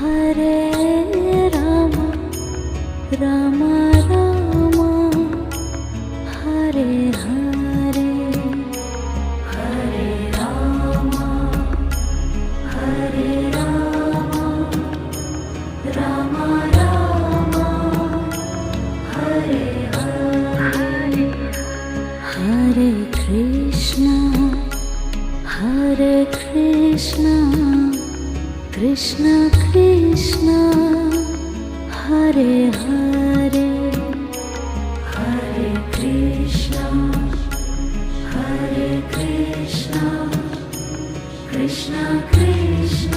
Hare Rama Rama Rama Hare Hare Hare Rama Hare Rama Rama Rama Hare Hare Hare Krishna Krishna Krishna Hare Hare Hare Krishna Krishna Krishna